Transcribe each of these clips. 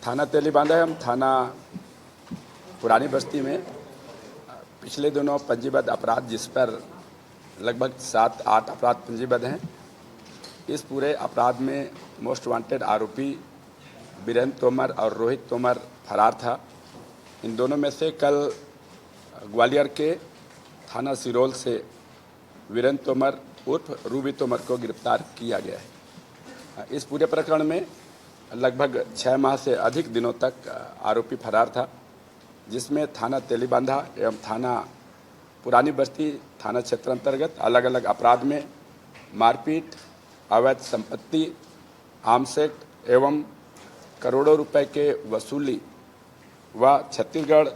थाना तेलीबांधा एवं थाना पुरानी बस्ती में पिछले दिनों पंजीबद्ध अपराध जिस पर लगभग 7-8 अपराध पंजीबद्ध हैं। इस पूरे अपराध में मोस्ट वांटेड आरोपी वीरेंद्र तोमर और रोहित तोमर फरार था। इन दोनों में से कल ग्वालियर के थाना सिरोल से वीरेंद्र तोमर उर्फ रूबी तोमर को गिरफ्तार किया गया है। इस पूरे प्रकरण में लगभग 6 माह से अधिक दिनों तक आरोपी फरार था, जिसमें थाना तेलीबांधा एवं थाना पुरानी बस्ती थाना क्षेत्र अंतर्गत अलग अलग अपराध में मारपीट, अवैध संपत्ति, आर्म्स एक्ट एवं करोड़ों रुपए के वसूली व छत्तीसगढ़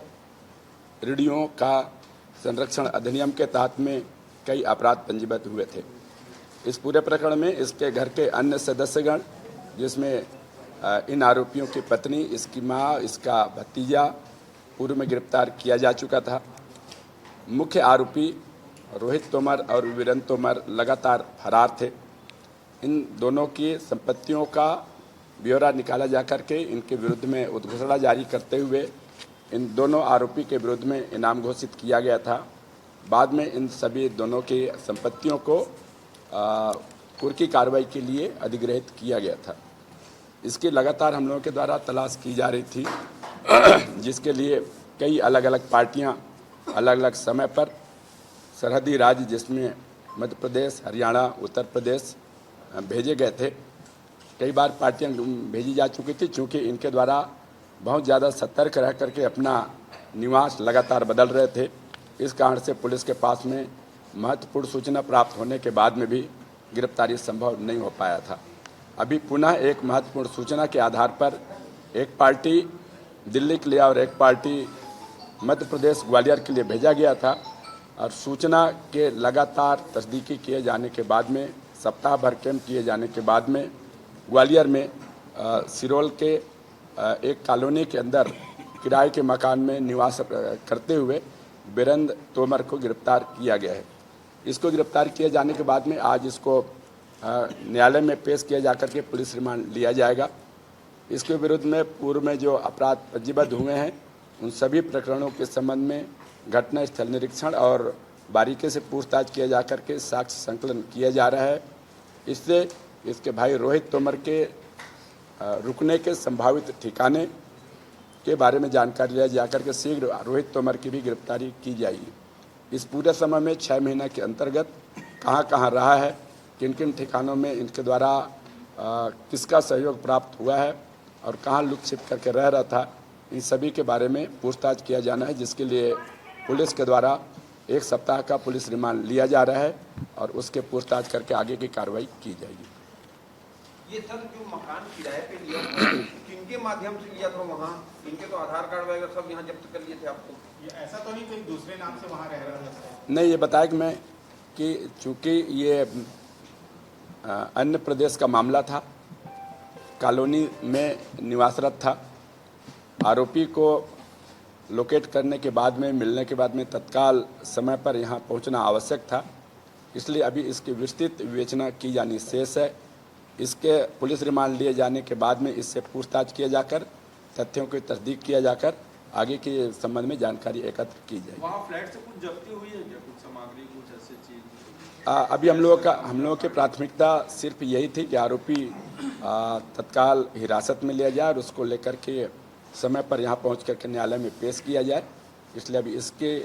ऋणियों का संरक्षण अधिनियम के तहत में कई अपराध पंजीबद्ध हुए थे। इस पूरे प्रकरण में इसके घर के अन्य सदस्यगण, जिसमें इन आरोपियों की पत्नी, इसकी मां, इसका भतीजा पूर्व में गिरफ्तार किया जा चुका था। मुख्य आरोपी रोहित तोमर और वीरेंद्र तोमर लगातार फरार थे। इन दोनों की संपत्तियों का ब्यौरा निकाला जाकर के इनके विरुद्ध में उद्घोषणा जारी करते हुए इन दोनों आरोपी के विरुद्ध में इनाम घोषित किया गया था। बाद में इन सभी दोनों की संपत्तियों को कुर्की कार्रवाई के लिए अधिग्रहित किया गया था। इसकी लगातार हम लोगों के द्वारा तलाश की जा रही थी, जिसके लिए कई अलग अलग पार्टियां अलग अलग समय पर सरहदी राज्य जिसमें मध्य प्रदेश, हरियाणा, उत्तर प्रदेश भेजे गए थे। कई बार पार्टियां भेजी जा चुकी थी, चूँकि इनके द्वारा बहुत ज़्यादा सतर्क रह करके अपना निवास लगातार बदल रहे थे। इस कारण से पुलिस के पास में महत्वपूर्ण सूचना प्राप्त होने के बाद में भी गिरफ्तारी संभव नहीं हो पाया था। अभी पुनः एक महत्वपूर्ण सूचना के आधार पर एक पार्टी दिल्ली के लिए और एक पार्टी मध्य प्रदेश ग्वालियर के लिए भेजा गया था, और सूचना के लगातार तस्दीकी किए जाने के बाद में, सप्ताह भर कैंप किए जाने के बाद में ग्वालियर में सिरोल के एक कॉलोनी के अंदर किराए के मकान में निवास करते हुए वीरेंद्र तोमर को गिरफ्तार किया गया है। इसको गिरफ्तार किए जाने के बाद में आज इसको न्यायालय में पेश किया जाकर के पुलिस रिमांड लिया जाएगा। इसके विरुद्ध में पूर्व में जो अपराध पंजीबद्ध हुए हैं, उन सभी प्रकरणों के संबंध में घटना स्थल निरीक्षण और बारीकी से पूछताछ किया जाकर के साक्ष्य संकलन किया जा रहा है। इससे इसके भाई रोहित तोमर के रुकने के संभावित ठिकाने के बारे में जानकारी लिया जाकर के शीघ्र रोहित तोमर की भी गिरफ्तारी की जाएगी। इस पूरे समय में 6 महीने के अंतर्गत कहां कहां रहा है, किन किन ठिकानों में इनके द्वारा किसका सहयोग प्राप्त हुआ है और कहां लुक छिप करके रह रहा था, इन सभी के बारे में पूछताछ किया जाना है, जिसके लिए पुलिस के द्वारा 1 सप्ताह का पुलिस रिमांड लिया जा रहा है और उसके पूछताछ करके आगे की कार्रवाई की जाएगी। ये सब जो मकान किराए पे लिया किनके माध्यम से लिया था? वहाँ इनके तो आधार कार्ड वगैरह सब यहाँ जब्त कर लिए थे आपको? ये ऐसा तो नहीं कोई दूसरे नाम से वहाँ रह रहा था? नहीं, ये बताया कि मैं कि चूँकि ये अन्य प्रदेश का मामला था, कॉलोनी में निवासरत था। आरोपी को लोकेट करने के बाद में, मिलने के बाद में तत्काल समय पर यहाँ पहुँचना आवश्यक था, इसलिए अभी इसकी विस्तृत विवेचना की जानी शेष है। इसके पुलिस रिमांड लिए जाने के बाद में इससे पूछताछ किया जाकर, तथ्यों की तस्दीक किया जाकर आगे के संबंध में जानकारी एकत्र की जाएगी। वहाँ फ्लैट से कुछ जब्ती हुई है क्या? कुछ सामग्री, कुछ ऐसी चीज? अभी हम लोगों की प्राथमिकता सिर्फ यही थी कि आरोपी तत्काल हिरासत में लिया जाए और उसको लेकर के समय पर यहाँ पहुँच करके न्यायालय में पेश किया जाए। इसलिए अभी इसके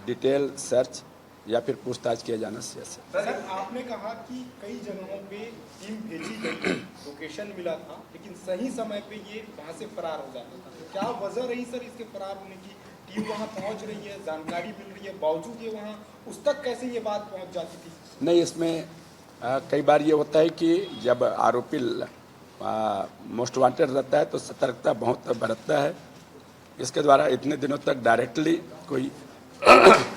डिटेल सर्च या फिर पूछताछ किया जाना शेष है। सर, आपने कहा कि कई जगहों पे टीम भेजी गई, लोकेशन मिला था, लेकिन सही समय पे ये वहाँ से फरार हो जाता था। क्या वजह रही सर इसके फरार होने की? टीम वहाँ पहुँच रही है, जानकारी मिल रही है, बावजूद ये वहाँ उस तक कैसे ये बात पहुँच जाती थी? नहीं, इसमें कई बार ये होता है कि जब आरोपी मोस्ट वांटेड रहता है तो सतर्कता बहुत बरतता है। इसके द्वारा इतने दिनों तक डायरेक्टली कोई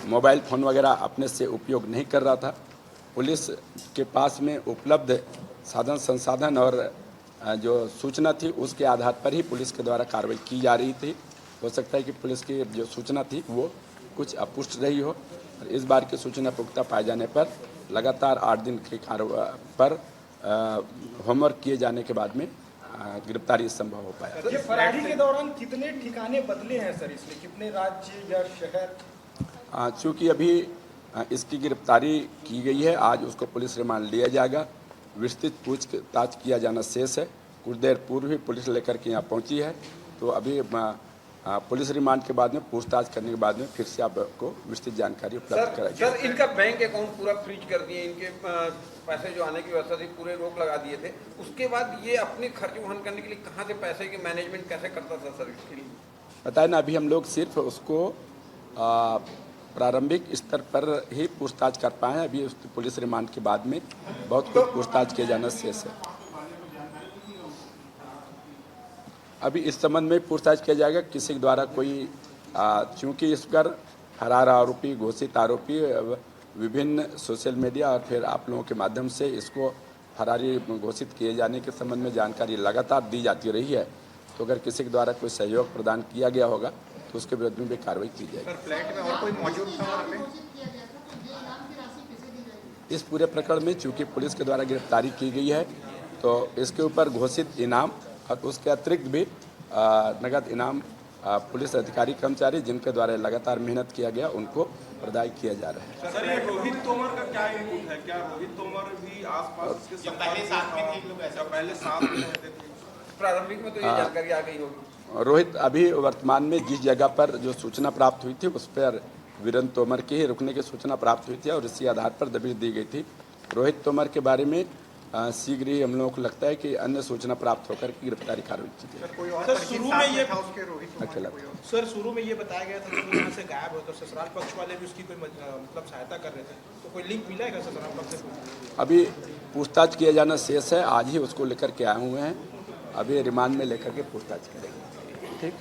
मोबाइल फ़ोन वगैरह अपने से उपयोग नहीं कर रहा था। पुलिस के पास में उपलब्ध साधन संसाधन और जो सूचना थी उसके आधार पर ही पुलिस के द्वारा कार्रवाई की जा रही थी। हो सकता है कि पुलिस की जो सूचना थी वो कुछ अपुष्ट रही हो, और इस बार की सूचना पुख्ता पाए जाने पर लगातार 8 दिन के कार्रवाई पर होमवर्क किए जाने के बाद में गिरफ्तारी संभव हो पाया। ये फरारी के दौरान कितने ठिकाने बदले हैं सर इसने, कितने राज्य या शहर? चूँकि अभी इसकी गिरफ्तारी की गई है, आज उसको पुलिस रिमांड लिया जाएगा, विस्तृत पूछताछ किया जाना शेष है। कुछ देर पूर्व ही पुलिस लेकर के यहाँ पहुँची है, तो अभी पुलिस रिमांड के बाद में पूछताछ करने के बाद में फिर से आपको विस्तृत जानकारी उपलब्ध कराई। सर इनका बैंक अकाउंट पूरा फ्रीज कर दिए, इनके पैसे जो आने की व्यवस्था थी पूरे रोक लगा दिए थे। उसके बाद ये अपने खर्च वहन करने के लिए कहाँ से पैसे की मैनेजमेंट कैसे करता था सर इसके लिए? बताए ना, अभी हम लोग सिर्फ उसको प्रारंभिक स्तर पर ही पूछताछ कर पाए हैं। अभी उस पुलिस रिमांड के बाद में बहुत कुछ पूछताछ किए जाना शेष है। अभी इस संबंध में पूछताछ किया जाएगा किसी के द्वारा कोई, चूँकि इस पर फरार आरोपी, घोषित आरोपी विभिन्न सोशल मीडिया और फिर आप लोगों के माध्यम से इसको फरारी घोषित किए जाने के संबंध में जानकारी लगातार दी जाती रही है। तो अगर किसी के द्वारा कोई सहयोग प्रदान किया गया होगा तो उसके विरुद्ध में भी कार्रवाई की जाएगी। सर फ्लैट में और कोई मौजूद था? इस पूरे प्रकरण में चूँकि पुलिस के द्वारा गिरफ्तारी की गई है, तो इसके ऊपर घोषित इनाम और उसके अतिरिक्त भी नगद इनाम पुलिस अधिकारी कर्मचारी जिनके द्वारा लगातार मेहनत किया गया उनको प्रदान किया जा रहा है। सर ये रोहित तोमर का क्या इनपुट है? क्या रोहित तोमर भी आसपास के पहले साथ में थे लोग, ऐसा पहले साथ में रहते थे? प्रारंभिक में तो ये जानकारी आ गई होगी। रोहित अभी वर्तमान में जिस जगह पर जो सूचना प्राप्त हुई थी उस पर वीरेंद्र तोमर के ही रुकने की सूचना प्राप्त हुई थी और इसी आधार पर दबिश दी गई थी। रोहित तोमर के बारे में शीघ्र ही हम लोगों को लगता है कि अन्य सूचना प्राप्त होकर की गिरफ्तारी कार्रवाई की जाएगी। सर शुरू में ये अकेला सर शुरू में ये बताया गया था कि वो यहाँ से गायब हो, तो ससुराल पक्ष वाले भी उसकी कोई मतलब सहायता कर रहे थे, तो कोई लिंक मिला है ससुराल पक्ष से? अभी पूछताछ किया जाना शेष है, आज ही उसको लेकर के आए हुए हैं, अभी रिमांड में लेकर के पूछताछ करेंगे। ठीक।